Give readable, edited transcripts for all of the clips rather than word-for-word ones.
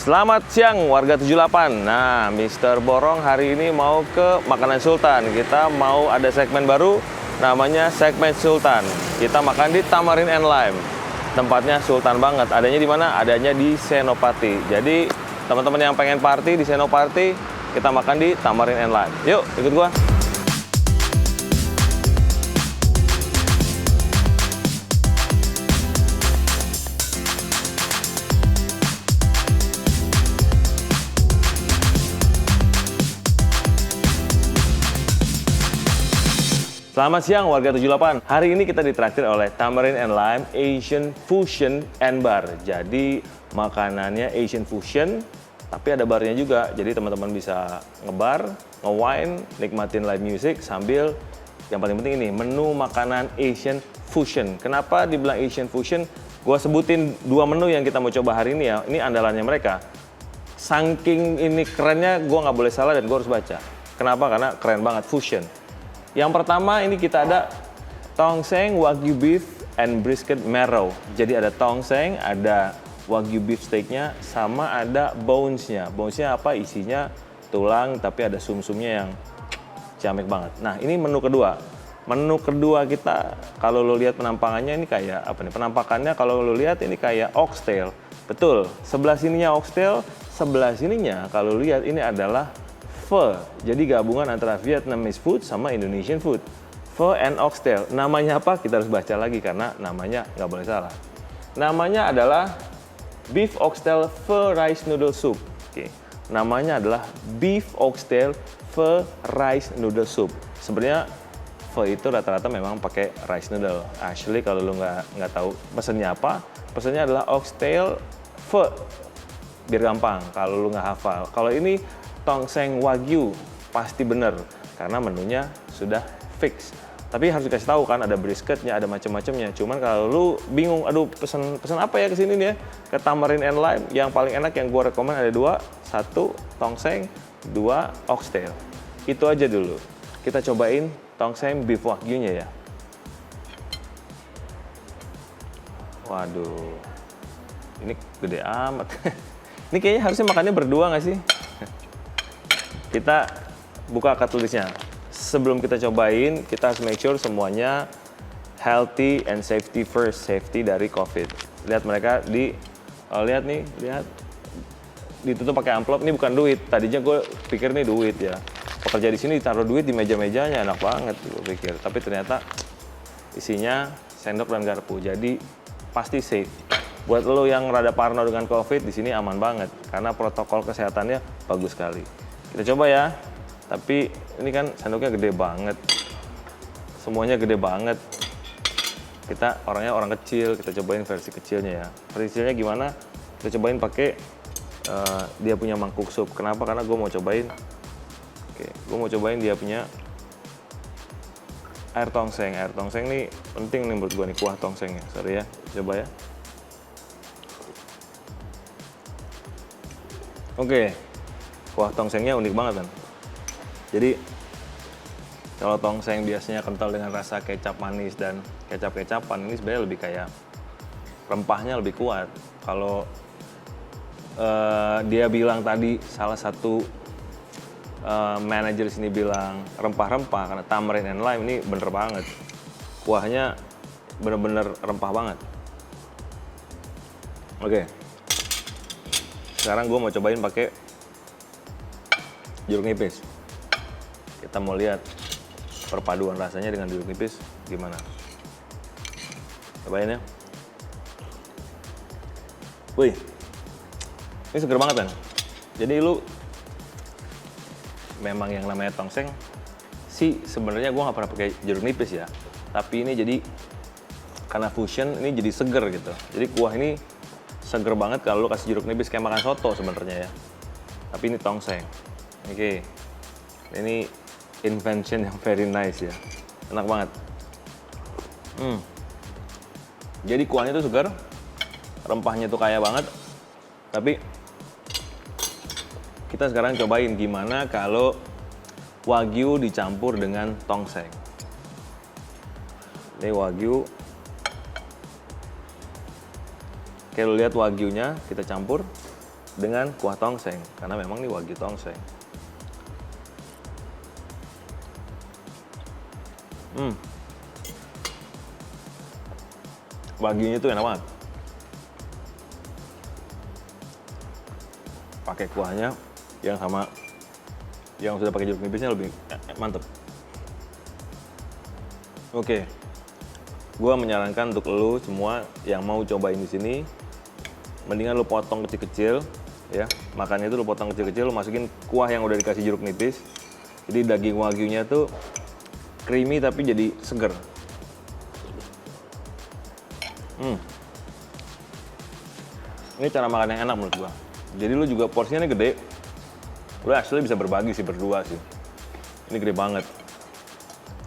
Selamat siang warga 78. Nah, Mr. Borong hari ini mau ke Makanan Sultan. Kita mau ada segmen baru namanya segmen Sultan. Kita makan di Tamarin and Lime. Tempatnya sultan banget. Adanya di mana? Adanya di Senopati. Jadi, teman-teman yang pengen party di Senopati, kita makan di Tamarin and Lime. Yuk, ikut gua. Selamat siang warga 78. Hari ini kita ditraktir oleh Tamarin and Lime Asian Fusion and Bar. Jadi makanannya Asian Fusion, tapi ada barnya juga. Jadi teman-teman bisa ngebar, nge-wine, nikmatin live music sambil yang paling penting ini, menu makanan Asian Fusion. Kenapa dibilang Asian Fusion? Gua sebutin dua menu yang kita mau coba hari ini ya. Ini andalannya mereka. Saking ini kerennya, gua nggak boleh salah dan gua harus baca. Kenapa? Karena keren banget, fusion. Yang pertama ini kita ada tongseng wagyu beef and brisket marrow. Jadi ada tongseng, ada wagyu beef steaknya, sama ada bonesnya. Bonesnya apa? Isinya tulang, tapi ada sum-sumnya yang ciamik banget. Nah ini menu kedua. Menu kedua kita, kalau lo lihat penampangannya ini kayak apa nih? Penampakannya kalau lo lihat ini kayak oxtail. Betul. Sebelah sininya oxtail, sebelah sininya kalau lihat ini adalah pho. Jadi gabungan antara Vietnamese food sama Indonesian food. Pho and oxtail. Namanya apa? Kita harus baca lagi karena namanya nggak boleh salah. Namanya adalah beef oxtail pho rice noodle soup. Oke. Namanya adalah beef oxtail pho rice noodle soup. Sebenarnya pho itu rata-rata memang pakai rice noodle. Actually kalau lu nggak tahu pesennya apa, pesennya adalah oxtail pho. Biar gampang kalau lu nggak hafal. Kalau ini tongseng wagyu pasti bener karena menunya sudah fix. Tapi harus dikasih tahu kan ada brisketnya, ada macam-macamnya. Cuman kalau lu bingung, aduh pesan apa ya kesini nih ya? Ke Tamarin and Lime yang paling enak yang gua rekomen ada dua, satu tongseng, dua oxtail. Itu aja dulu. Kita cobain tongseng beef wagyunya ya. Waduh, ini gede amat. Ini kayaknya harusnya makannya berdua nggak sih? Kita buka akad tulisnya. Sebelum kita cobain, kita harus make sure semuanya healthy and safety first. Safety dari COVID. Lihat mereka lihat nih, lihat. Ditutup pakai amplop, ini bukan duit. Tadinya gue pikir nih duit ya. Pekerja di sini ditaruh duit di meja-mejanya, enak banget gue pikir. Tapi ternyata isinya sendok dan garpu. Jadi pasti safe. Buat lo yang rada parno dengan COVID, di sini aman banget. Karena protokol kesehatannya bagus sekali. Kita coba ya, tapi ini kan sendoknya gede banget, semuanya gede banget. Kita orangnya orang kecil, kita cobain versi kecilnya ya. Versi kecilnya gimana? Kita cobain pakai dia punya mangkuk sup. Kenapa? Karena gue mau cobain. Oke, gue mau cobain dia punya air tongseng. Air tongseng nih penting nih menurut gue nih, kuah tongsengnya. Sorry ya, coba ya. Oke. Kuah tongsengnya unik banget kan. Jadi kalau tongseng biasanya kental dengan rasa kecap manis dan kecap-kecapan, ini sebenarnya lebih kayak rempahnya lebih kuat. Kalau dia bilang tadi salah satu manajer sini bilang rempah-rempah karena Tamarin and Lime, ini bener banget. Kuahnya bener-bener rempah banget. Oke. Sekarang gue mau cobain pakai jeruk nipis. Kita mau lihat perpaduan rasanya dengan jeruk nipis gimana. Cobain ya. Wih, ini seger banget kan. Jadi lu memang yang namanya tongseng sih sebenarnya gue nggak pernah pakai jeruk nipis ya. Tapi ini jadi karena fusion ini jadi seger gitu. Jadi kuah ini seger banget kalau lu kasih jeruk nipis kayak makan soto sebenarnya ya. Tapi ini tongseng. Oke, ini invention yang very nice ya, enak banget. Jadi kuahnya tuh segar, rempahnya tuh kaya banget. Tapi kita sekarang cobain gimana kalau wagyu dicampur dengan tongseng. Ini wagyu. Oke, lu lihat wagyunya kita campur. dengan kuah tongseng, karena memang ini wagyu tongseng. Wagyunya tuh enak banget. Pakai kuahnya yang sama yang sudah pakai jeruk nipisnya lebih mantep. Oke, gua menyarankan untuk lo semua yang mau cobain di sini, mendingan lo potong kecil-kecil, ya. Makannya itu lo potong kecil-kecil, lo masukin kuah yang udah dikasih jeruk nipis. Jadi daging wagyunya tuh creamy tapi jadi seger. Ini cara makan yang enak menurut gua. Jadi lu juga porsinya ini gede. Lu actually bisa berbagi sih berdua sih. Ini gede banget.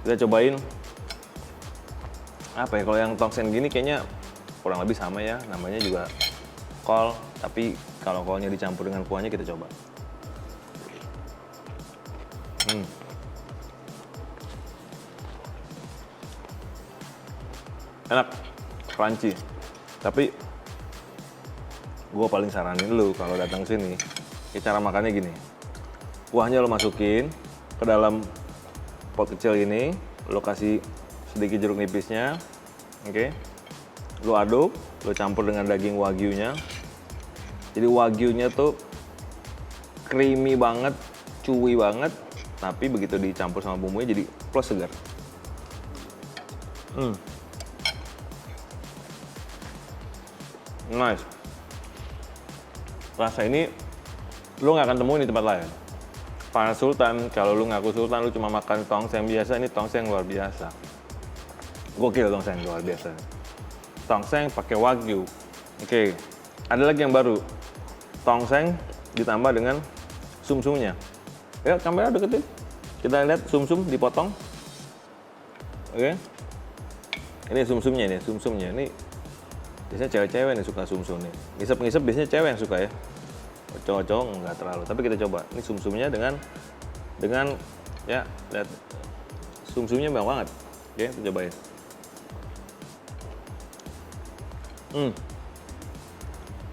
Kita cobain. Apa ya, kalau yang tongseng gini kayaknya kurang lebih sama ya. Namanya juga kol, tapi kalau kolnya dicampur dengan kuahnya kita coba. Enak, crunchy. Tapi gue paling saranin lu kalau datang sini, cara makannya gini. Kuahnya lo masukin ke dalam pot kecil ini, lo kasih sedikit jeruk nipisnya, oke? Lo aduk, lo campur dengan daging wagyunya. Jadi wagyunya tuh creamy banget, chewy banget, tapi begitu dicampur sama bumbunya jadi plus segar. Nice. Rasa ini lu nggak akan temuin di tempat lain. Para Sultan, kalau lu ngaku Sultan, lu cuma makan tongseng biasa, ini tongseng luar biasa. Gokil tongseng luar biasa. Tongseng pakai wagyu. Oke, ada lagi yang baru. Tongseng ditambah dengan sumsumnya. Ya, kamera deketin. Kita lihat sumsum dipotong. Oke. Ini sumsumnya nih, sumsumnya. Ini biasanya cewek-cewek nih suka sumsum nih. Ngisep-ngisep biasanya cewek yang suka ya. Cowok-cowok nggak terlalu. Tapi kita coba. Ini sumsumnya dengan ya, lihat. Sumsumnya banyak banget. Oke, kita cobain.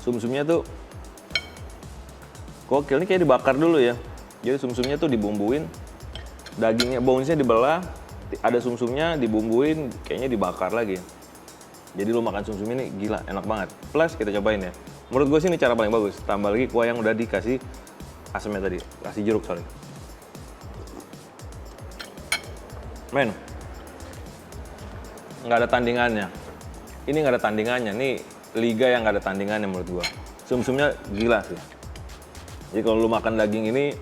Sumsumnya tuh gokil. Ini kayak dibakar dulu ya. Jadi sumsumnya tuh dibumbuin. Dagingnya, bonesnya dibelah. Ada sumsumnya dibumbuin, kayaknya dibakar lagi. Jadi lu makan sumsum ini gila, enak banget. Plus kita cobain ya. Menurut gue sih ini cara paling bagus. Tambah lagi kuah yang udah dikasih asamnya tadi. Kasih jeruk, sorry. Men, nggak ada tandingannya. Ini nggak ada tandingannya. Ini liga yang nggak ada tandingannya menurut gue. Sumsumnya gila sih. Jadi kalau lu makan daging ini,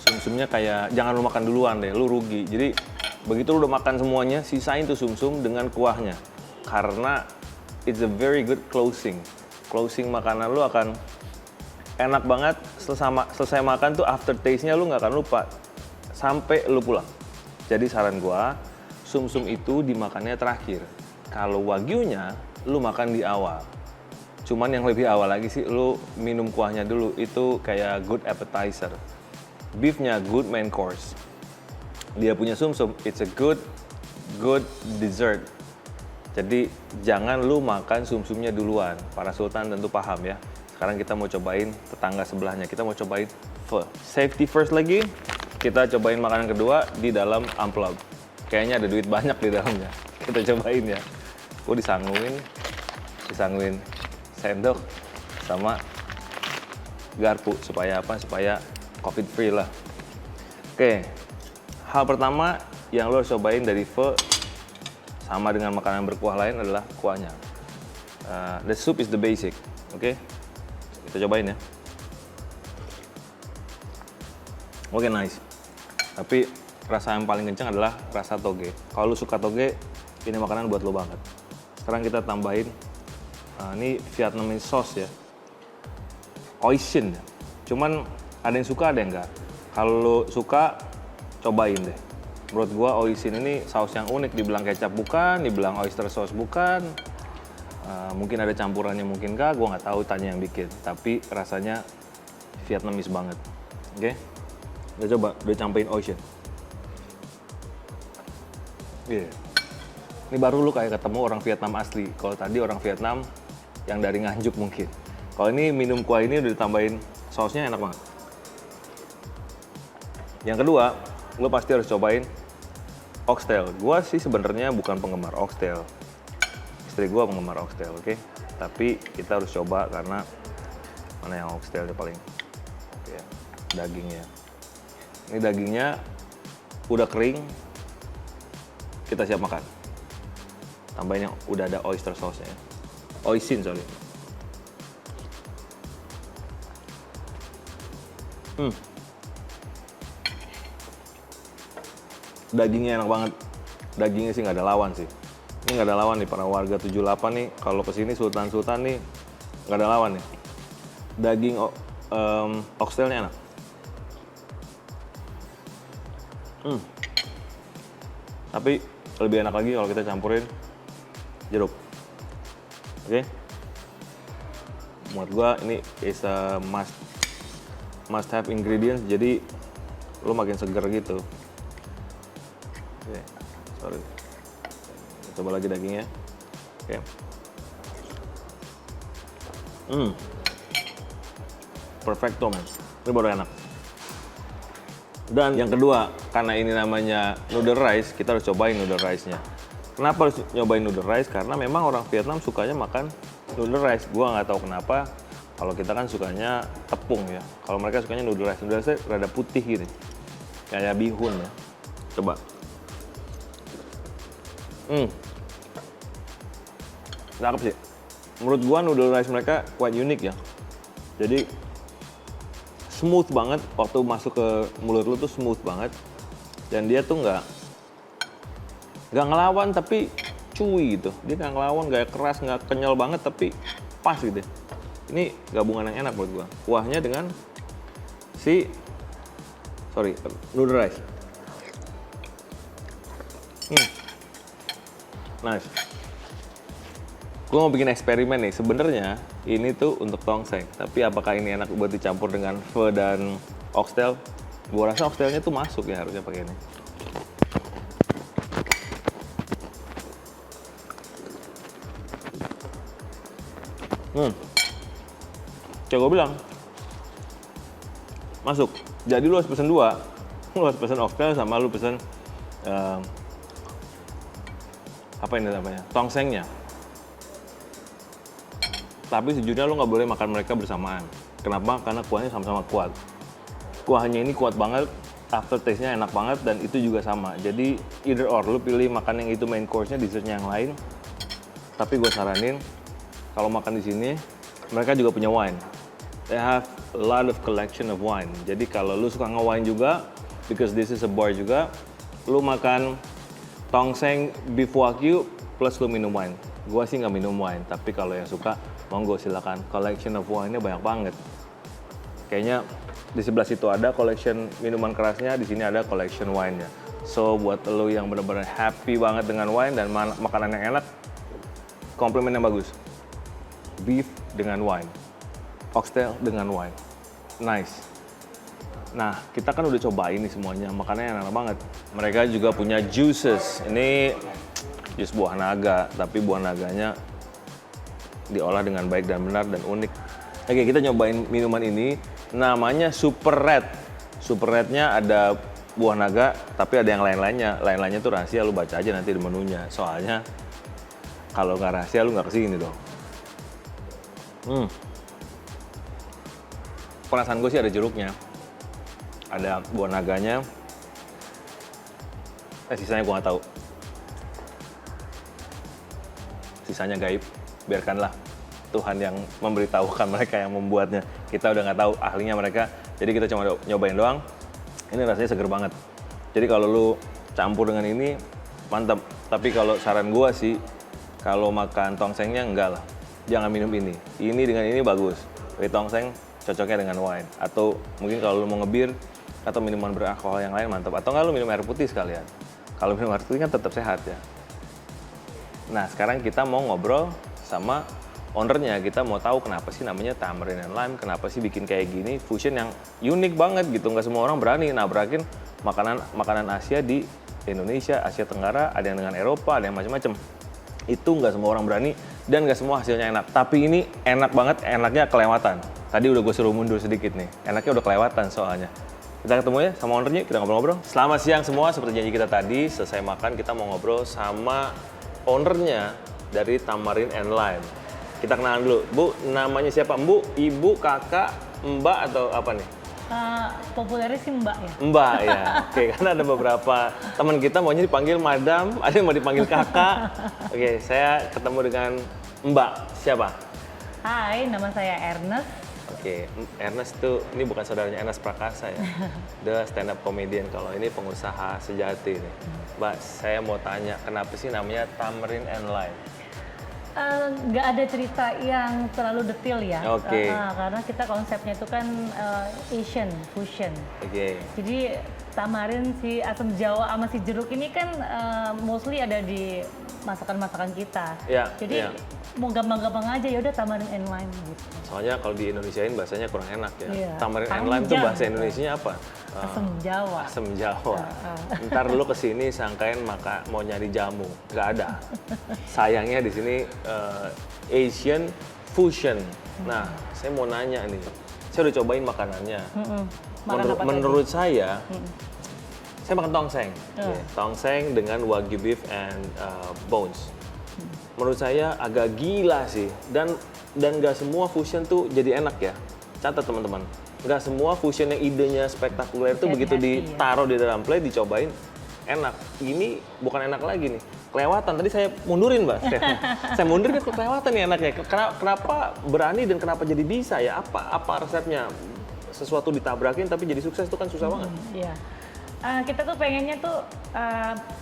sumsumnya kayak jangan lu makan duluan deh, lu rugi. Jadi begitu lu udah makan semuanya, sisain tuh sumsum dengan kuahnya. Karena it's a very good closing. Closing makanan lu akan enak banget. Selesai makan tuh aftertaste-nya lu nggak akan lupa sampai lu pulang. Jadi saran gua, sumsum itu dimakannya terakhir. Kalau wagyunya lu makan di awal. Cuman yang lebih awal lagi sih lu minum kuahnya dulu. Itu kayak good appetizer. Beefnya good main course. Dia punya sumsum, it's a good dessert. Jadi jangan lu makan sumsumnya duluan. Para Sultan tentu paham ya. Sekarang kita mau cobain tetangga sebelahnya. Kita mau cobain pho. Safety first lagi. Kita cobain makanan kedua di dalam amplop. Kayaknya ada duit banyak di dalamnya. Kita cobain ya. Gue disangguin sendok sama garpu supaya apa? Supaya COVID free lah. Oke. Hal pertama yang lo harus cobain dari pho sama dengan makanan berkuah lain adalah kuahnya. The soup is the basic, oke? Kita cobain ya. Oke, nice. Tapi rasa yang paling kencang adalah rasa toge. Kalau lo suka toge, ini makanan buat lo banget. Sekarang kita tambahin, ini Vietnamese sauce ya. Hoisin. Cuman ada yang suka, ada yang enggak. Kalau lo suka, cobain deh. Menurut gua hoisin ini saus yang unik. Dibilang kecap bukan, dibilang oyster sauce bukan. Mungkin ada campurannya, mungkin enggak. Gua nggak tahu, tanya yang bikin. Tapi rasanya Vietnamese banget. Oke? Kita coba, udah campurin hoisin. Iya. Ini baru lu kayak ketemu orang Vietnam asli. Kalau tadi orang Vietnam yang dari Nganjuk mungkin. Kalau ini minum kuah ini udah ditambahin sausnya enak banget. Yang kedua, lo pasti harus cobain oxtail. Gua sih sebenarnya bukan penggemar oxtail. Istri gua penggemar oxtail, oke? Tapi kita harus coba karena mana yang oxtailnya paling oke, dagingnya. Ini dagingnya udah kering, kita siap makan. Tambahin yang udah ada oyster sauce-nya. Oisin, sorry. Dagingnya enak banget. Dagingnya sih nggak ada lawan sih. Ini nggak ada lawan nih para warga 78 nih. Kalau kesini Sultan nih nggak ada lawan nih. Daging oxtailnya enak. Tapi lebih enak lagi kalau kita campurin jeruk. Oke? Menurut gua ini is a must have ingredients, jadi lu makin seger gitu. Oke, sorry. Coba lagi dagingnya. Oke. Perfecto, man. Ini baru enak. Dan yang kedua, karena ini namanya noodle rice, kita harus cobain noodle rice-nya. Kenapa harus nyobain noodle rice? Karena memang orang Vietnam sukanya makan noodle rice. Gua nggak tahu kenapa. Kalau kita kan sukanya tepung ya. Kalau mereka sukanya noodle rice. Noodle rice rada putih gitu. Kayak bihun ya. Coba. Cakep sih. Menurut gua noodle rice mereka quite unik ya. Jadi smooth banget waktu masuk ke mulut lu tuh smooth banget. Dan dia tuh nggak ngelawan tapi chewy gitu. Dia nggak ngelawan, nggak keras, nggak kenyal banget tapi pas gitu. Ini gabungan yang enak buat gua. Kuahnya dengan noodle rice. Nice. Gua mau bikin eksperimen nih. Sebenarnya ini tuh untuk tongseng. Tapi apakah ini enak buat dicampur dengan pho dan oxtail? Gua rasa oxtailnya tuh masuk ya harusnya pakai ini. Kayak gue bilang, masuk. Jadi lu harus pesen dua. Lu harus pesen oxtail sama lu pesen apa ini namanya? Tongsengnya. Tapi sejujurnya lu nggak boleh makan mereka bersamaan. Kenapa? Karena kuahnya sama-sama kuat. Kuahnya ini kuat banget, aftertaste-nya enak banget, dan itu juga sama. Jadi either or, lu pilih makan yang itu main course-nya, dessertnya yang lain. Tapi gue saranin, kalau makan di sini, mereka juga punya wine. They have a lot of collection of wine. Jadi kalau lu suka nge-wine juga, because this is a bar juga, lu makan tongseng beef wagyu plus lu minum wine. Gua sih nggak minum wine, tapi kalau yang suka, monggo silakan. Collection of wine-nya banyak banget. Kayaknya di sebelah situ ada collection minuman kerasnya, di sini ada collection wine-nya. So buat lu yang benar-benar happy banget dengan wine dan makanan yang enak, komplimen yang bagus. Beef dengan wine. Oxtail dengan wine. Nice. Nah, kita kan udah cobain nih semuanya, makanannya enak banget. Mereka juga punya juices. Ini jus buah naga, tapi buah naganya diolah dengan baik dan benar dan unik. Oke, kita nyobain minuman ini, namanya Super Red. Super Red-nya ada buah naga, tapi ada yang lain-lainnya. Lain-lainnya tuh rahasia, lu baca aja nanti di menunya. Soalnya, kalau nggak rahasia, lu nggak kesini dong. Perasaan gue sih ada jeruknya, ada buah naganya, sisanya gue nggak tahu. Sisanya gaib, biarkanlah Tuhan yang memberitahukan mereka yang membuatnya. Kita udah nggak tahu ahlinya mereka, jadi kita cuma nyobain doang. Ini rasanya seger banget. Jadi kalau lu campur dengan ini, mantap. Tapi kalau saran gue sih, kalau makan tongsengnya enggak lah. Jangan minum ini. Ini dengan ini bagus. Tapi tongseng cocoknya dengan wine. Atau mungkin kalau lu mau ngebir atau minuman beralkohol yang lain mantap. Atau nggak lu minum air putih sekalian. Kalau minum air putih kan tetap sehat ya. Nah sekarang kita mau ngobrol sama ownernya. Kita mau tahu kenapa sih namanya Tamarind and Lime. Kenapa sih bikin kayak gini. Fusion yang unik banget gitu. Nggak semua orang berani nabrakin makanan Asia di Indonesia, Asia Tenggara. Ada yang dengan Eropa, ada yang macam-macam. Itu nggak semua orang berani dan nggak semua hasilnya enak. Tapi ini enak banget, enaknya kelewatan. Tadi udah gue suruh mundur sedikit nih, enaknya udah kelewatan soalnya. Kita ketemu ya sama ownernya, kita ngobrol-ngobrol. Selamat siang semua, seperti janji kita tadi, selesai makan kita mau ngobrol sama ownernya dari Tamarind and Lime. Kita kenalan dulu, Bu, namanya siapa? Mbak, Ibu, Kakak, Mbak atau apa nih? Populernya sih Mbak ya. Mbak ya, oke, karena ada beberapa teman kita maunya dipanggil Madam, ada yang mau dipanggil Kakak. Oke, saya ketemu dengan Mbak, siapa? Hai, nama saya Ernest. Oke, Ernest tuh, ini bukan saudaranya Ernest Prakasa ya. Dia stand up comedian, kalau ini pengusaha sejati nih. Mbak, saya mau tanya, kenapa sih namanya Tamarind and Lime? Nggak ada cerita yang terlalu detail ya. Oke. Karena kita konsepnya itu kan Asian fusion. Oke. Jadi tamarin si asam jawa sama si jeruk ini kan mostly ada di masakan-masakan kita. Ya, Jadi ya. mau gampang-gampang aja ya udah tamarin and lime gitu. Soalnya kalau di Indonesiain bahasanya kurang enak ya. Iya. Tamarind and Lime tuh Panjang bahasa gitu. Indonesianya apa? Asam jawa. Asam Jawa. Ntar dulu kesini sangkain mau nyari jamu, nggak ada. Sayangnya di sini Asian fusion. Nah, saya mau nanya nih, saya udah cobain makanannya. Makan apa Menurut saya makan tongseng. Oh. Tongseng dengan wagyu beef and bones. Menurut saya agak gila sih, dan nggak semua fusion tuh jadi enak ya. Catat teman-teman. Nggak semua fusion yang idenya spektakuler itu begitu ditaruh di dalam plate, dicobain enak. Ini bukan enak lagi nih, kelewatan. Tadi saya mundurin, Mbak. Saya mundurin kelewatan nih enaknya. Kenapa berani dan kenapa jadi bisa ya? Apa resepnya? Sesuatu ditabrakin tapi jadi sukses itu kan susah banget. Iya. Kita tuh pengennya tuh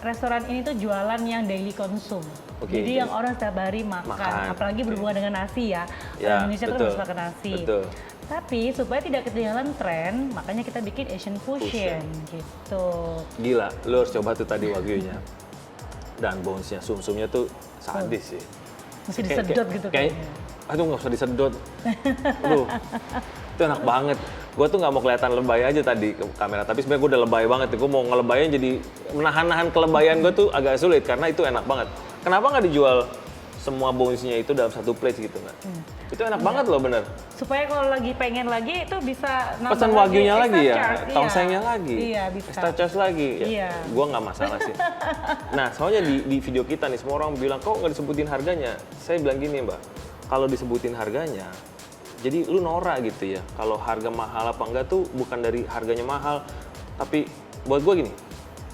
restoran ini tuh jualan yang daily konsum. Oke, Jadi yang orang setiap hari makan. Apalagi berhubungan dengan nasi ya. Ya, Orang Indonesia tuh betul. harus makan nasi. Betul. Tapi supaya tidak ketinggalan tren, makanya kita bikin Asian fusion gitu. Gila, lu harus coba tuh tadi wagyunya. Dan bonesnya, sumsumnya tuh sadis sih. Mesti disedot gitu kayaknya. Aduh nggak usah disedot. Aduh, itu enak banget. Gue tuh nggak mau kelihatan lebay aja tadi ke kamera, tapi sebenarnya gue udah lebay banget. Gue mau ngelebayin, jadi menahan-nahan kelebayan gue tuh agak sulit karena itu enak banget. Kenapa nggak dijual semua bonesnya itu dalam satu plate gitu, Mbak? Itu enak banget loh, bener. Supaya kalau lagi pengen lagi itu bisa nambah Pesan wagyunya extra lagi ya, charge, iya. tongsengnya lagi, Iya, bisa. extra charge lagi. Iya. Gue nggak masalah sih. Nah, soalnya di video kita nih semua orang bilang kok nggak disebutin harganya. Saya bilang gini, Mbak, kalau disebutin harganya, jadi lu norak gitu ya. Kalau harga mahal apa enggak tuh bukan dari harganya mahal, tapi buat gue gini,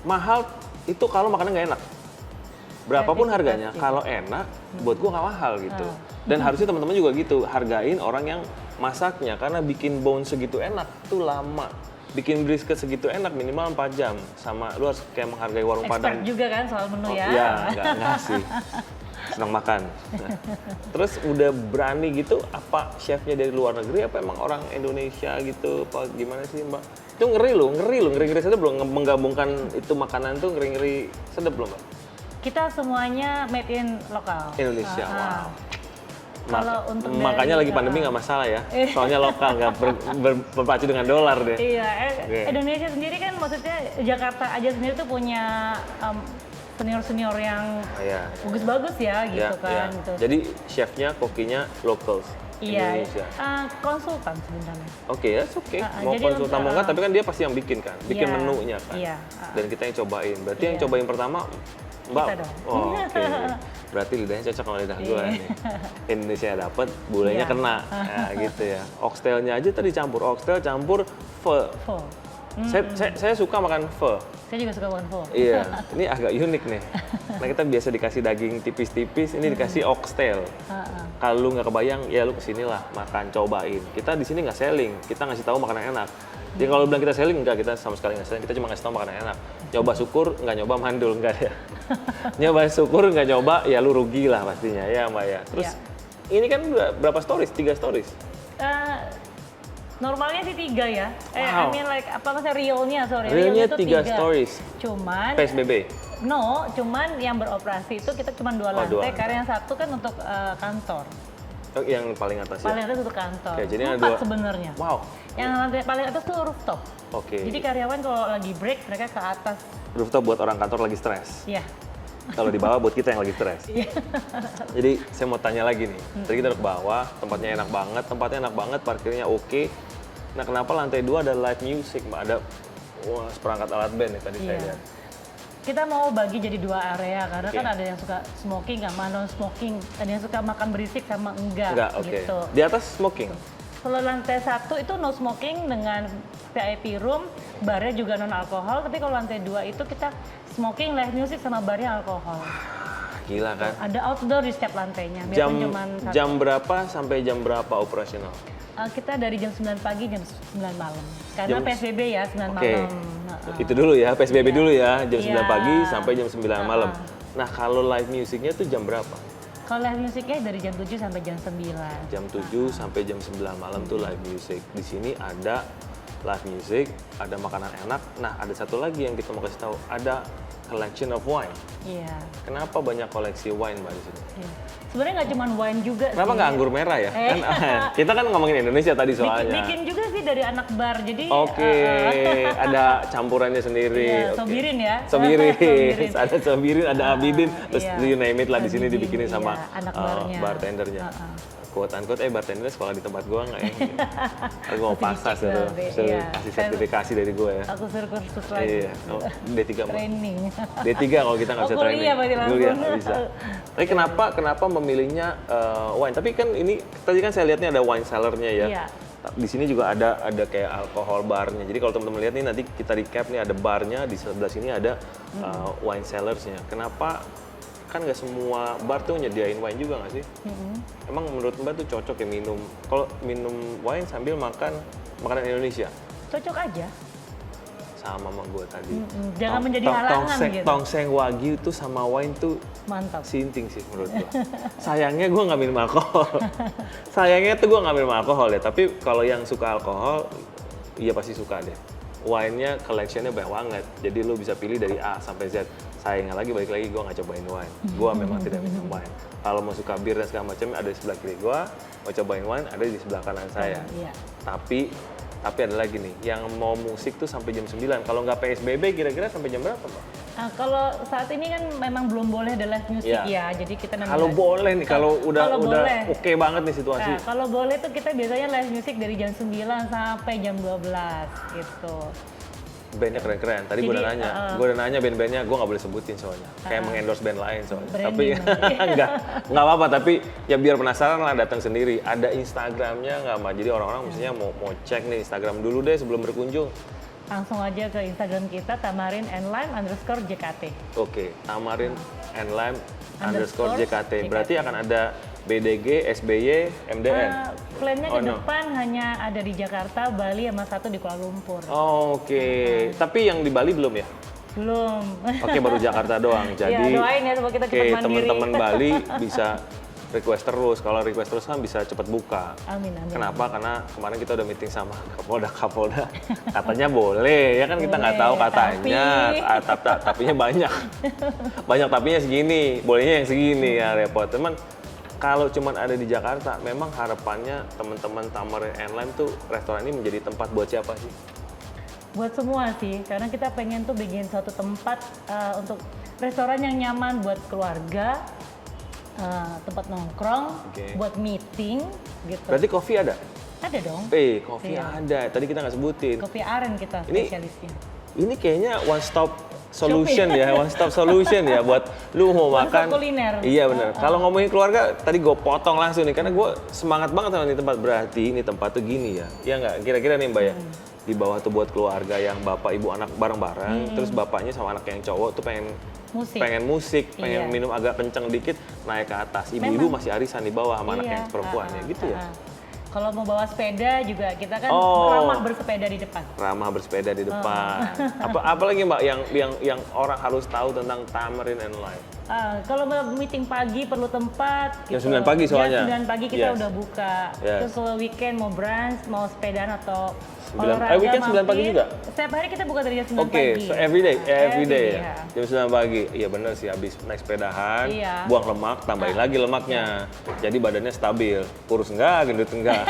mahal itu kalau makannya nggak enak. Berapapun harganya, kalau enak, buat gue nggak mahal gitu. Dan harusnya teman-teman juga gitu, hargain orang yang masaknya, karena bikin bone segitu enak tuh lama. Bikin brisket segitu enak minimal 4 jam. Sama lu harus kayak menghargai warung Expert Padang. juga kan soal menu ya. Iya, enggak sih. Senang makan. Nah, terus udah berani gitu, apa chefnya dari luar negeri, apa emang orang Indonesia gitu, apa gimana sih, Mbak? Itu ngeri sedap belum menggabungkan itu makanan tuh ngeri sedap belum, Mbak? Kita semuanya made in lokal. Indonesia, wow. Kalau untuk Makanya lagi pandemi nggak masalah ya, soalnya lokal nggak berpacu dengan dolar deh. Iya, Oke. Indonesia sendiri kan maksudnya Jakarta aja sendiri tuh punya senior-senior yang bagus-bagus ya gitu kan. Gitu. Jadi chefnya, kokinya locals. Iya, Indonesia. konsultan sebenarnya. Oke ya, oke. Mau jadi konsultan mau nggak, tapi kan dia pasti yang bikin kan, bikin Iya, menunya kan. iya. Dan kita yang cobain. Berarti yang Iya. cobain pertama Mbak. Kita dong. Oh, oke. Berarti lidahnya cocok sama lidah gue Iya. nih. Indonesia dapat, bulenya Iya. kena. Nah, gitu ya. Oxtailnya aja tadi campur, oxtail campur pho. Pho. Saya suka makan pho. Saya juga suka makan pho. Iya, ini agak unik nih. Nah, kita biasa dikasih daging tipis-tipis, ini dikasih oxtail. Kalau lu nggak kebayang, ya lu kesinilah makan, cobain. Kita di sini nggak selling, kita ngasih tahu makanan enak. Jadi kalau bilang kita selling, enggak, kita sama sekali nggak selling, kita cuma ngasih tahu makanan enak. Nyoba syukur, nggak nyoba mandul, enggak ya. Nyoba syukur, nggak nyoba, ya lu rugi lah pastinya, ya Mbak ya. Terus ini kan berapa stories? 3 stories? Normalnya sih 3 ya. Wow. I mean like apa maksudnya realnya, sorry. Realnya tuh 3 stories. Cuman PSBB? cuman yang beroperasi itu kita cuma 2 lantai, 2 lantai. karena yang satu kan untuk kantor. Oh, yang paling atas ya? Paling atas untuk kantor. Oke, jadi ada 4 2. sebenarnya. Wow. Yang lantai paling atas tuh rooftop. Oke. Jadi karyawan kalau lagi break mereka ke atas. Rooftop buat orang kantor lagi stres. Iya. Kalau di bawah buat kita yang lagi stres. Iya. Jadi saya mau tanya lagi nih. Tadi kita udah ke bawah, tempatnya enak banget, parkirnya oke. Nah, kenapa lantai 2 ada live music, Mbak? Ada seperangkat alat band nih tadi saya Iya. lihat. Kita mau bagi jadi 2 area karena Oke. kan ada yang suka smoking sama non smoking, ada yang suka makan berisik sama enggak, Oke. gitu. Di atas smoking. Kalau lantai 1 itu no smoking dengan VIP room, barnya juga non alkohol, tapi kalau lantai 2 itu kita smoking, live music sama barnya alkohol. Gila kan? Ada outdoor di setiap lantainya, Jam biarpun cuman satu. jam berapa sampai jam berapa operasional? Kita dari jam 9 pagi jam 9 malam. Karena Jam- PSBB ya 9 Oke. malam. Itu dulu ya, PSBB Iya. dulu ya, jam 9 Iya. pagi sampai jam 9 malam. Nah, kalau live musicnya tuh jam berapa? Kalau live musiknya dari jam 7 sampai jam 9. Jam 7 sampai jam 9 malam tuh live music. Di sini ada live music, ada makanan enak. Nah, ada satu lagi yang kita mau kasih tahu, ada collection of wine. Iya. Kenapa banyak koleksi wine, Mbak, di sini? Iya. Sebenarnya nggak cuma wine juga Kenapa sih. nggak anggur merah ya? Kan, kita kan ngomongin Indonesia tadi soalnya. Bikin juga sih dari anak bar. Jadi Oke, ada campurannya sendiri. Iya, Oke. sobirin ya. Sobirin, Sobirin. ada sobirin, ada abidin, terus iya. you name it lah di sini Abidin, dibikinin sama iya, anak barnya. bartendernya. Quote unquote, bartendernya sekolah di tempat gua nggak ya? Aku mau Masih pasas dicek itu, berarti, suruh iya. kasih sertifikasi dari gua ya. Aku suruh kursus lagi. Iya, oh, D3 Mbak. Training. D3 kalau kita nggak Oh, bisa kuliah training. berarti langsung. Kuliah nggak bisa. Tapi kenapa memilihnya wine? Tapi kan ini tadi kan saya lihatnya ada wine cellar-nya ya. Iya. Di sini juga ada kayak alkohol barnya. Jadi kalau teman-teman lihat nih nanti kita recap nih ada barnya, di sebelah sini ada wine cellars-nya. Kenapa kan nggak semua bar tuh nyediain wine juga nggak sih? Emang menurut Mbak tuh cocok ya minum? Kalau minum wine sambil makan makanan Indonesia? Cocok aja. Sama sama gue tadi. Jangan menjadi halangan gitu. Tongseng wagyu tuh sama wine tuh Mantap. sinting sih menurut gue. Sayangnya gue nggak minum alkohol. Sayangnya tuh gue nggak minum alkohol ya. Tapi kalau yang suka alkohol, iya pasti suka deh. Wine-nya collection-nya banyak banget. Jadi lu bisa pilih dari A sampai Z. Sayangnya lagi balik lagi gue nggak cobain wine. Gue memang tidak minum wine. Kalau mau suka bir dan segala macam ada di sebelah kiri gue. Mau cobain wine ada di sebelah kanan saya. Iya. Tapi ada lagi nih, yang mau musik tuh sampai jam 9. Kalau nggak PSBB kira-kira sampai jam berapa, Pak? Nah, kalau saat ini kan memang belum boleh ada live music Iya. ya. Jadi kita Kalau boleh nih, kalau udah boleh. oke banget nih situasi. Nah, kalau boleh tuh kita biasanya live music dari jam 9 sampai jam 12 gitu. Bandnya keren-keren. Tadi gue Jadi, udah nanya band-bandnya, gue nggak boleh sebutin soalnya. Kayak mengendorse band lain soalnya. Branding Tapi nggak apa-apa. Tapi ya biar penasaran lah datang sendiri. Ada Instagramnya nggak, Mbak? Jadi orang-orang mestinya mau cek nih Instagram dulu deh sebelum berkunjung. Langsung aja ke Instagram kita tamarin_and_lime_jkt. Oke, Tamarin and Lime Underscore _JKT. Berarti akan ada BDG, SBY, MDN. Plannya Oh, ke no. depan hanya ada di Jakarta, Bali, sama satu di Kuala Lumpur. Oke, tapi yang di Bali belum ya? Belum. Oke, baru Jakarta doang. Jadi Ya, doain ya supaya kita cepat mandiri. teman-teman Bali bisa request terus. Kalau request terus kan bisa cepat buka. Amin, amin. Kenapa? Karena kemarin kita udah meeting sama Kapolda. Katanya boleh, ya kan kita nggak tahu Boleh, katanya. Tapinya banyak. Banyak tapinya segini, bolehnya yang segini ya repot. Teman, kalau cuman ada di Jakarta, memang harapannya teman-teman Tamarin and Lime tuh restoran ini menjadi tempat buat siapa sih? Buat semua sih, karena kita pengen tuh bikin suatu tempat untuk restoran yang nyaman buat keluarga, tempat nongkrong, Oke. buat meeting gitu. Berarti kopi ada? Ada dong. Kopi Iya. ada. Tadi kita nggak sebutin. Kopi aren kita Ini- spesialisnya. Ini kayaknya one stop solution ya, one stop solution ya buat lu mau One stop makan. kuliner. Iya benar. Kalau ngomongin keluarga, tadi gue potong langsung nih karena gue semangat banget sama ini tempat. Berarti ini tempat tuh gini ya. Iya nggak? Kira-kira nih Mbak ya. Di bawah tuh buat keluarga yang bapak, ibu, anak bareng-bareng. Terus bapaknya sama anak yang cowok tuh pengen musik, pengen Iya. minum agak kenceng dikit, naik ke atas. Ibu-ibu Memang. masih arisan di bawah sama anak Iya, yang perempuan ya gitu ya. Kalau mau bawa sepeda juga kita kan Oh. ramah bersepeda di depan. Ramah bersepeda di depan. Apalagi Mbak yang orang harus tahu tentang Tamarin and Lime? Kalau mau meeting pagi perlu tempat. Jam 9 pagi soalnya. Jam 9 pagi kita Yes. udah buka. Yes. Terus kalau weekend mau brunch, mau sepedaan atau 9 olahraga weekend 9 pagi mampir, juga? Setiap hari kita buka dari jam 9 Oke, pagi. so every day ya. ya. Jam 9 pagi. Iya bener sih, habis naik sepedahan, Iya. buang lemak, tambahin lagi lemaknya. Jadi badannya stabil, kurus enggak, gendut enggak.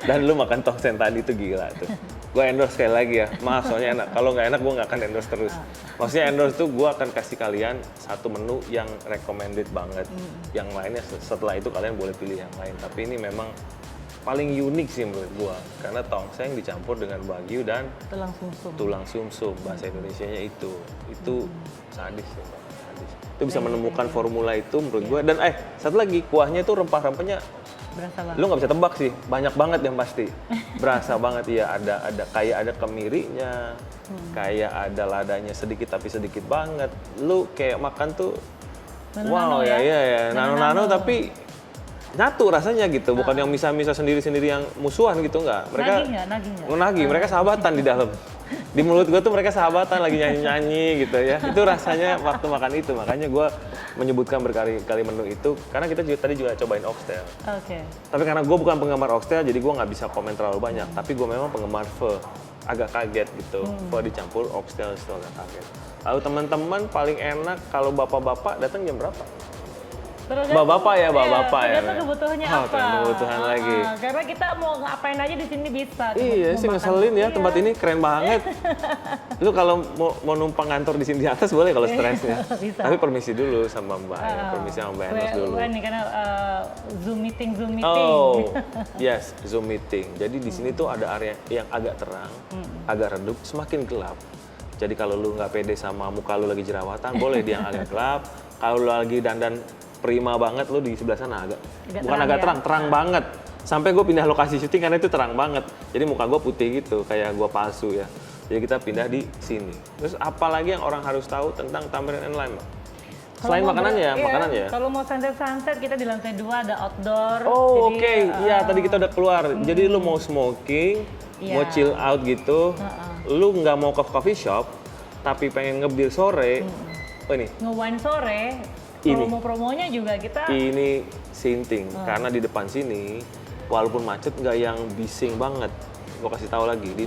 Dan lu makan tongseng tadi tuh gila tuh. gue endorse sekali lagi ya. Maaf soalnya enak. Kalau nggak enak gue nggak akan endorse terus. Maksudnya endorse tuh gue akan kasih kalian satu menu yang recommended banget. Yang lainnya setelah itu kalian boleh pilih yang lain. Tapi ini memang paling unik sih menurut gue. Karena tongseng dicampur dengan wagyu dan Tulang sumsum. tulang sumsum. Bahasa Indonesianya itu sadis ya. Sadis. Itu bisa menemukan formula itu menurut gue. Dan satu lagi kuahnya itu rempah-rempahnya Berasa banget. lu nggak bisa tebak sih, banyak banget yang pasti. Berasa banget ya, ada kayak ada kemirinya, kayak ada ladanya sedikit tapi sedikit banget. Lu kayak makan tuh, Nano-nano wow ya, Nano-nano. nano tapi nyatu rasanya gitu, bukan yang misah-misah sendiri-sendiri yang musuhan gitu, nggak. Mereka Nagih nggak? nagih, mereka sahabatan di dalam. Di mulut gue tuh mereka sahabatan lagi nyanyi-nyanyi gitu ya. Itu rasanya waktu makan itu, makanya gue menyebutkan berkali-kali menu itu karena kita juga tadi juga cobain oxtail. Oke. Tapi karena gue bukan penggemar oxtail, jadi gue nggak bisa komen terlalu banyak. Tapi gue memang penggemar pho, agak kaget gitu. Pho dicampur oxtail itu agak kaget. Lalu teman-teman paling enak kalau bapak-bapak datang jam berapa? Bapak-bapak ya, bapak-bapak ya. Tergantung kebutuhannya Oh, apa. tergantung kebutuhan lagi. Karena kita mau ngapain aja di sini bisa. Iya Mau sih makan. ngeselin ya, Iya. tempat ini keren banget. Lu kalau mau numpang kantor di sini di atas boleh kalau stresnya. Bisa. Tapi permisi dulu sama Mbak ya, permisi sama Mbak Enos dulu. Nih karena Zoom meeting. Oh, yes, Zoom meeting. Jadi di sini tuh ada area yang agak terang, agak redup, semakin gelap. Jadi kalau lu nggak pede sama muka lu lagi jerawatan, boleh dia yang agak gelap. Kalau lu lagi dandan prima banget, lu di sebelah sana bukan terang agak ya? terang, terang banget. Sampai gue pindah lokasi syuting karena itu terang banget. Jadi muka gue putih gitu, kayak gue palsu ya. Jadi kita pindah di sini. Terus apalagi yang orang harus tahu tentang Tamarind and Lime, Mbak? Selain makanannya, makanannya. Kalau mau sunset kita di lantai 2 ada outdoor. Oh, Jadi, oke. Iya, tadi kita udah keluar. Jadi lu mau smoking, mau Iya. chill out gitu. Lu nggak mau ke coffee shop, tapi pengen ngebir sore. Oh ini, nge-wine sore. Ini. Promo-promonya juga kita ini sinting. Karena di depan sini, walaupun macet nggak yang bising banget. Gue kasih tahu lagi, di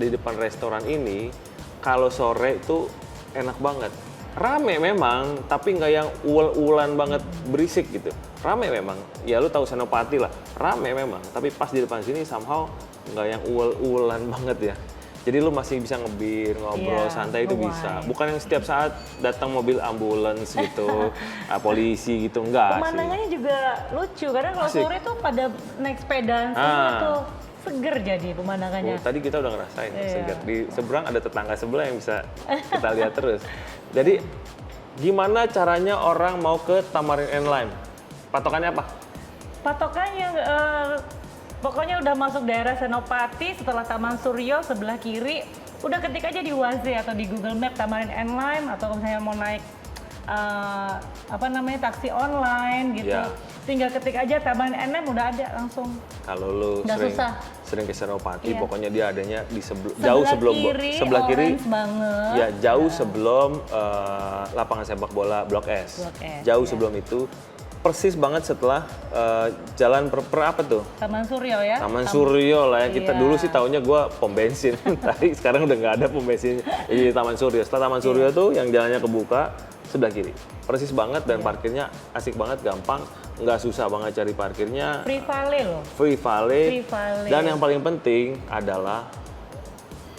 depan restoran ini, kalau sore itu enak banget. Rame memang, tapi nggak yang uel-uelan banget berisik gitu. Rame memang, ya lu tahu Senopati lah, rame memang. Tapi pas di depan sini somehow nggak yang uel-uelan banget ya. Jadi lu masih bisa ngebir, ngobrol, Iya, santai itu nge-wine. bisa. Bukan yang setiap saat datang mobil ambulans gitu, polisi gitu, enggak sih. pemandangannya juga lucu karena kalau Asik. sore tuh pada naik sepeda semua tuh seger jadi pemandangannya. Oh, tadi kita udah ngerasain Iya. segar. Di seberang ada tetangga sebelah yang bisa kita lihat terus. Jadi gimana caranya orang mau ke Tamarind and Lime? Patokannya apa? Patokannya pokoknya udah masuk daerah Senopati setelah Taman Suryo sebelah kiri, udah ketik aja di Waze atau di Google Map Tamarind and Lime atau kalau misalnya mau naik taksi online gitu. Ya. Tinggal ketik aja Tamarind and Lime udah ada langsung. Kalau lu Nggak susah. sering ke Senopati, Iya. pokoknya dia adanya di Sebelah kiri, orange banget. ya jauh sebelum lapangan sepak bola Blok S. Blok S, Jauh ya. sebelum itu, persis banget setelah jalan per apa tuh? Taman Suryo ya. Taman Suryo lah ya, kita Iya. dulu sih taunya gua pom bensin, tapi sekarang udah nggak ada pom bensin di Taman Suryo. Setelah Taman Suryo Iya. tuh yang jalannya kebuka sebelah kiri, persis banget dan parkirnya asik banget, gampang, nggak susah banget cari parkirnya, Free Valley loh. free valet, Free valet. dan yang paling penting adalah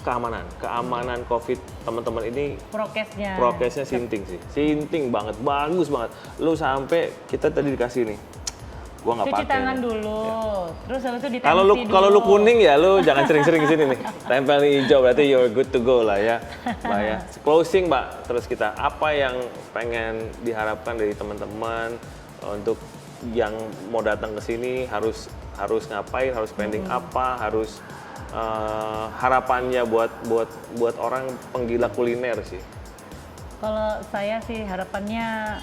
keamanan COVID. Teman-teman ini Prokesnya. prokesnya sinting banget, bagus banget. Lu sampai kita tadi dikasih nih, gua nggak Cuci pakai. tangan dulu. Terus habis itu ditensi Kalau lu dulu. kuning ya lu jangan sering-sering kesini nih. Tempel hijau berarti you're good to go lah ya, Mbak ya. Closing Mbak, terus kita apa yang pengen diharapkan dari teman-teman untuk yang mau datang ke sini harus ngapain, harus spending apa, harus harapannya buat orang penggila kuliner sih. Kalau saya sih harapannya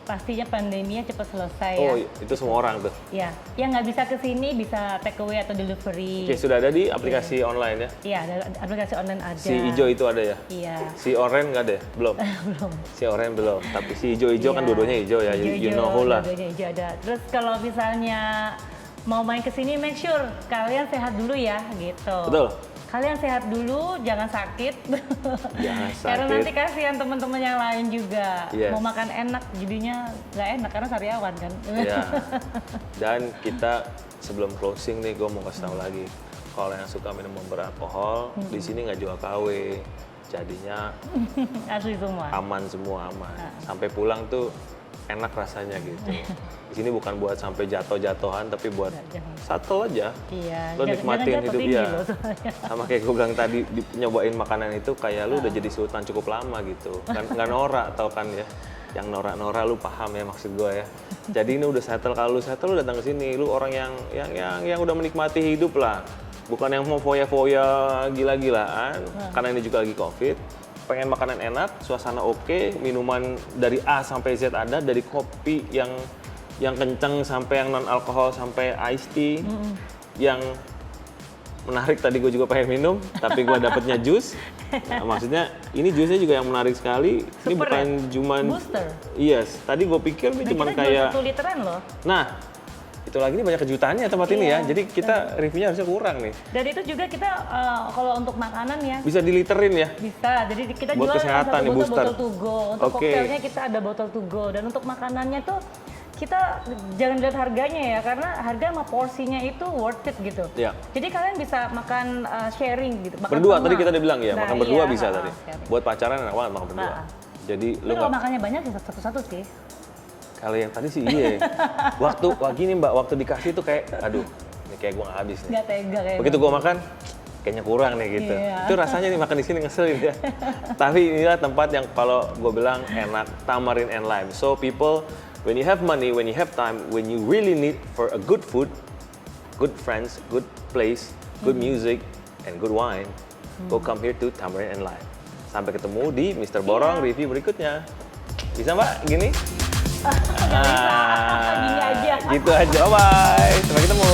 pastinya pandeminya cepat selesai ya. Oh, itu semua orang tuh. Ya, yang nggak bisa kesini bisa take away atau delivery. Oke, sudah ada di aplikasi online ya. Iya, ada aplikasi online ada. Si hijau itu ada ya? Iya. Si oranye nggak ada ya? Belum? Belum. Si oranye belum, tapi si hijau-hijau kan Iya. dua-duanya hijau ya, you know who lah. Dua-duanya hijau ada. Terus kalau misalnya mau main ke sini, make sure kalian sehat dulu ya, gitu. Betul. Kalian sehat dulu, jangan sakit. Jangan Karena sakit. nanti kasihan teman-teman yang lain juga. Yes. Mau makan enak, jadinya nggak enak karena sariawan kan. Ya. Dan kita sebelum closing nih, gue mau kasih tahu lagi. kalau yang suka minum beralkohol, di sini nggak jual KW. Jadinya Asli semua. aman semua, aman. Sampai pulang tuh enak rasanya gitu. Di sini bukan buat sampai jatuh-jatuhan, tapi buat satu aja. Iya. Lo nikmatin hidup tinggi ya. loh soalnya. Sama kayak gue bilang tadi, nyobain makanan itu kayak lu udah jadi sultan cukup lama gitu. Kan nggak norak tau kan ya. Yang norak-norak lu paham ya maksud gue ya. Jadi ini udah settle, kalau lu settle lu datang ke sini, lu orang yang udah menikmati hidup lah. Bukan yang mau foya-foya gila-gilaan, karena ini juga lagi Covid. Pengen makanan enak, suasana oke, minuman dari A sampai Z ada, dari kopi yang kenceng sampai yang non alkohol sampai iced tea, yang menarik tadi gue juga pengen minum, tapi gue dapetnya jus. Nah, maksudnya ini jusnya juga yang menarik sekali. Ini Super bukan ya? cuman Booster. Yes, tadi gue pikir ini cuman kita kayak 1 literan loh. Nah, itu lagi nih banyak kejutannya tempat ini ya. Jadi kita reviewnya harusnya kurang nih. Dan itu juga kita kalau untuk makanan ya Bisa diliterin ya. bisa. Jadi kita Buat jual kesehatan satu nih, booster. botol to go. Untuk Oke. koktailnya kita ada botol to go. Dan untuk makanannya tuh kita jangan lihat harganya ya, karena harga sama porsinya itu worth it gitu. Iya. Jadi kalian bisa makan sharing gitu. Makan Berdua sama. tadi kita udah bilang ya, Nah, makan berdua iya, bisa tadi. sharing. Buat pacaran enak banget makan berdua. Nah. Jadi Tapi lu kalau nggak, makannya banyak bisa satu-satu sih. kalau yang tadi sih iya. Wah gini Mbak, waktu dikasih tuh kayak, aduh, ini kayak gua nggak habis nih. Nggak tega kayak Begitu gua makan, kayaknya kurang nih gitu. Iya. Itu rasanya nih makan di sini ngeselin ya. Tapi inilah tempat yang kalau gua bilang enak, Tamarin and Lime. So people, when you have money, when you have time, when you really need for a good food, good friends, good place, good music, and good wine, go come here to Tamarin and Lime. Sampai ketemu di Mr. Borong review berikutnya. Bisa Mbak, gini? Nggak bisa. Gini aja. Gitu aja, bye. Sampai ketemu.